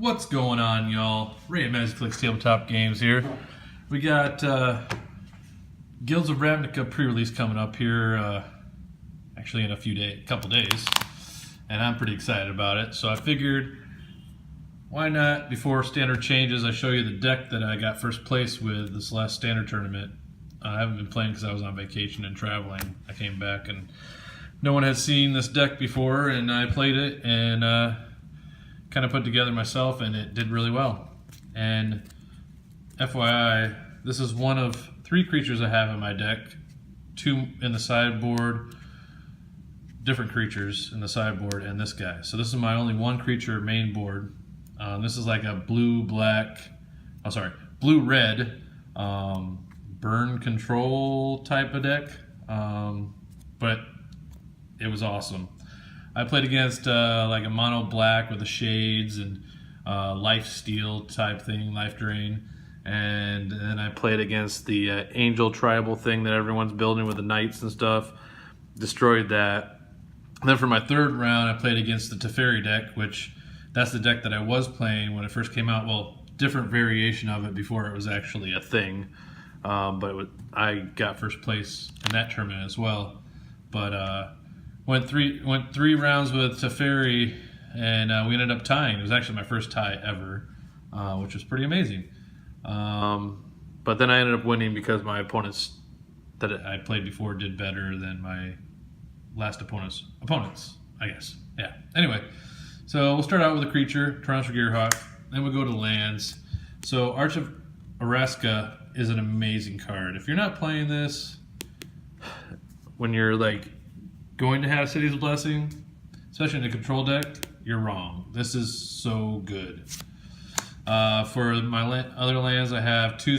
What's going on, y'all? Ray and Magic Clicks Tabletop Games here. We got Guilds of Ravnica pre-release coming up here, actually in a couple days, and I'm pretty excited about it. So I figured, why not, before standard changes, I show you the deck that I got first place with this last standard tournament. I haven't been playing because I was on vacation and traveling. I came back and no one had seen this deck before, and I played it and kind of put together myself, and it did really well. And FYI, this is one of 3 creatures I have in my deck. 2 in the sideboard, different creatures in the sideboard, and this guy. So this is my only 1 creature main board. This is like a blue-red burn control type of deck, but it was awesome. I played against like a mono black with the shades and life steal type thing, life drain, and then I played against the angel tribal thing that everyone's building with the knights and stuff. Destroyed that. And then for my 3rd round, I played against the Teferi deck, which that's the deck that I was playing when it first came out. Well, different variation of it before it was actually a thing, I got first place in that tournament as well. But went three rounds with Teferi, and we ended up tying. It was actually my first tie ever, which was pretty amazing. But then I ended up winning because my opponents that I played before did better than my last opponents, I guess. Yeah. Anyway, so we'll start out with a creature, Torrential Gearhawk. Then we'll go to lands. So Arch of Araska is an amazing card. If you're not playing this, when you're like going to have City's Blessing, especially in a control deck, you're wrong. This is so good. For my other lands, I have 4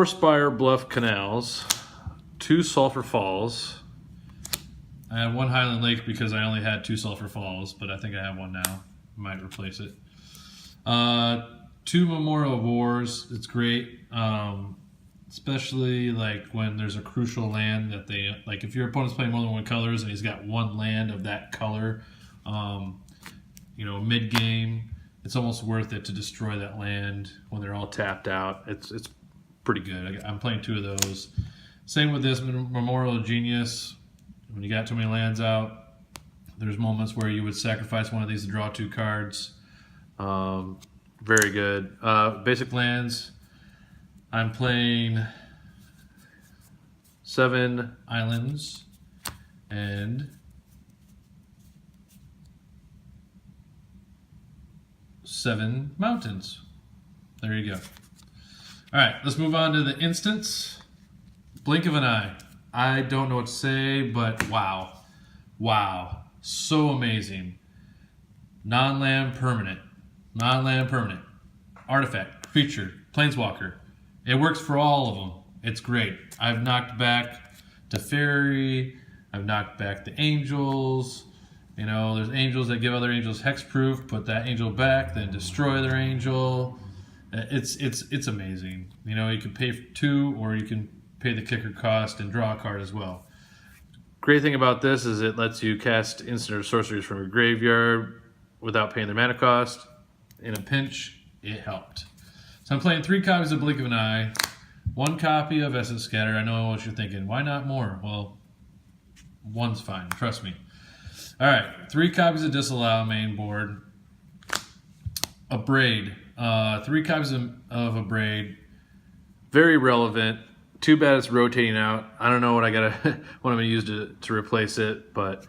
Spire Bluff Canals, 2 Sulphur Falls. I have 1 Highland Lake because I only had 2 Sulphur Falls, but I think I have 1 now. I might replace it. 2 Memorial Wars. It's great. Especially like when there's a crucial land that they like. If your opponent's playing more than 1 colors and he's got 1 land of that color, mid game, it's almost worth it to destroy that land when they're all tapped out. It's pretty good. I'm playing 2 of those. Same with this Memorial Genius. When you got too many lands out, there's moments where you would sacrifice one of these to draw 2 cards. Very good. Basic lands. I'm playing 7 islands and 7 mountains. There you go. All right, let's move on to the instants. Blink of an eye. I don't know what to say, but wow. Wow. So amazing. Non-land permanent. Artifact, creature, planeswalker. It works for all of them. It's great. I've knocked back Teferi. I've knocked back the angels. There's angels that give other angels hexproof, put that angel back, then destroy their angel. It's amazing. You can pay for 2, or you can pay the kicker cost and draw a card as well. Great thing about this is it lets you cast instant or sorceries from your graveyard without paying the mana cost. In a pinch, it helped. So I'm playing 3 copies of Blink of an Eye, 1 copy of Essence Scatter. I know what you're thinking. Why not more? Well, 1's fine. Trust me. All right. 3 copies of Disallow main board. A Braid. 3 copies of a Braid. Very relevant. Too bad it's rotating out. I don't know what I'm gonna use to replace it, but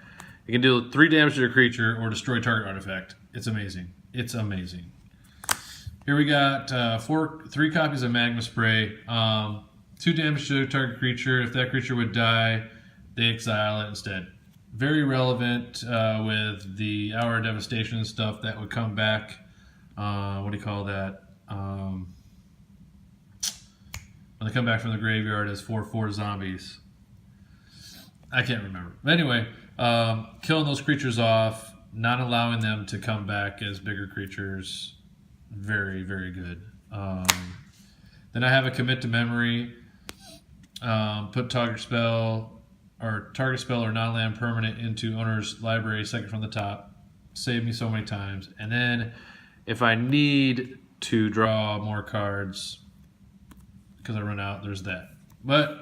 you can deal 3 damage to your creature or destroy target artifact. It's amazing. It's amazing. Here we got 3 copies of Magma Spray. 2 damage to a target creature. If that creature would die, they exile it instead. Very relevant with the Hour of Devastation and stuff that would come back. What do you call that? When they come back from the graveyard as 4/4 zombies. I can't remember. But anyway, killing those creatures off, not allowing them to come back as bigger creatures. Very, very good. Then I have a Commit to Memory. Put target spell or non-land permanent into owner's library, second from the top. saved me so many times. And then if I need to draw more cards because I run out, there's that. But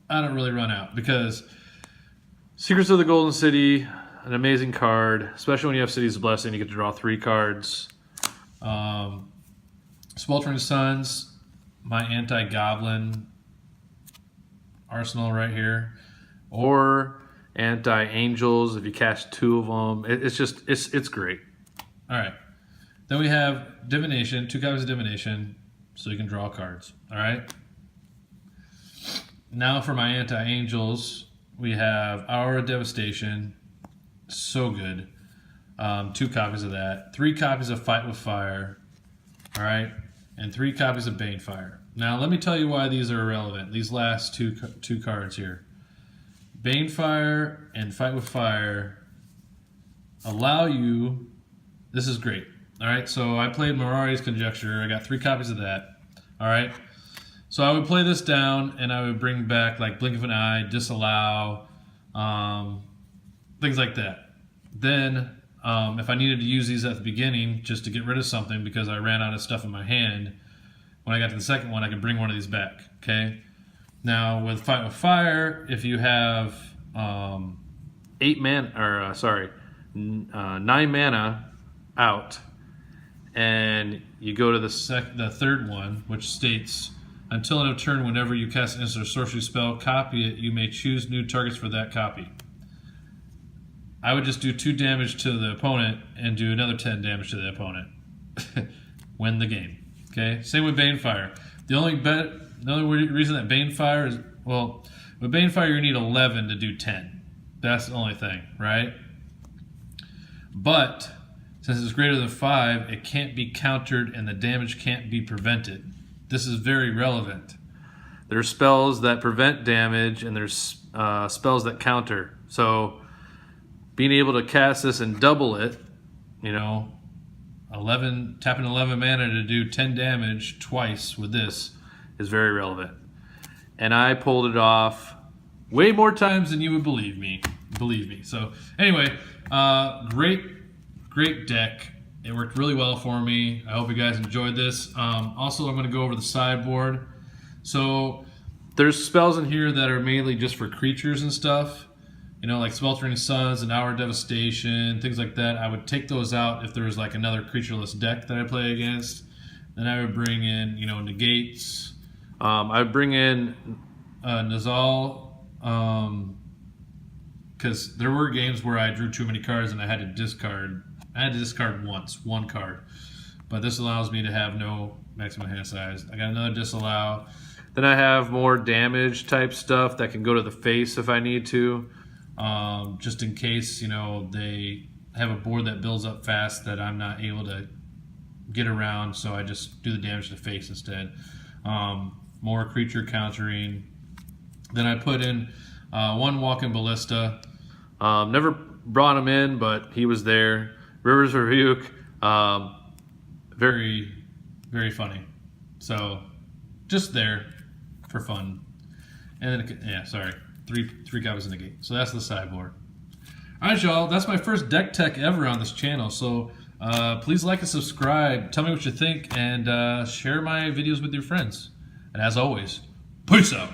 I don't really run out because Secrets of the Golden City, an amazing card, especially when you have City's Blessing, you get to draw 3 cards. Sweltering Suns, my anti-goblin arsenal right here. Or anti-angels, if you cast 2 of them. It's great. All right. Then we have Divination, 2 copies of Divination, so you can draw cards. All right. Now for my anti-angels, we have Hour of Devastation, so good. 2 copies of that. 3 copies of Fight with Fire, all right, and 3 copies of Banefire. Now let me tell you why these are irrelevant. These last two cards here. Banefire and Fight with Fire allow you, this is great, all right, so I played Mirari's Conjecture. I got 3 copies of that, all right. So I would play this down, and I would bring back like Blink of an Eye, Disallow, things like that. Then if I needed to use these at the beginning just to get rid of something because I ran out of stuff in my hand, when I got to the second one, I could bring one of these back, okay? Now with Fight with Fire, if you have 9 mana out, and you go to the third one, which states, until end of turn, whenever you cast an instant or sorcery spell, copy it, you may choose new targets for that copy. I would just do 2 damage to the opponent and do another 10 damage to the opponent. Win the game. Okay? Same with Banefire. The only reason that Banefire is, well, with Banefire you need 11 to do 10. That's the only thing, right? But since it's greater than 5, it can't be countered and the damage can't be prevented. This is very relevant. There's spells that prevent damage and there's spells that counter. So being able to cast this and double it, you know, tapping 11 mana to do 10 damage twice with this is very relevant. And I pulled it off way more times than you would believe me. So anyway, great deck. It worked really well for me. I hope you guys enjoyed this. Also, I'm going to go over the sideboard. So there's spells in here that are mainly just for creatures and stuff. You know, like Sweltering Suns and Hour of Devastation, things like that. I would take those out if there was like another creatureless deck that I play against. Then I would bring in, you know, negates. I would bring in Nazal, because there were games where I drew too many cards and I had to discard. I had to discard one card. But this allows me to have no maximum hand size. I got another disallow. Then I have more damage type stuff that can go to the face if I need to. Just in case, you know, they have a board that builds up fast that I'm not able to get around, so I just do the damage to the face instead. More creature countering. Then I put in 1 Walking Ballista. Never brought him in, but he was there. River's Rebuke, very, very funny. So, just there for fun. And then, yeah, sorry, three copies in the gate. So that's the sideboard. All right, y'all, that's my first deck tech ever on this channel. So please like and subscribe. Tell me what you think, and share my videos with your friends. And as always, peace out.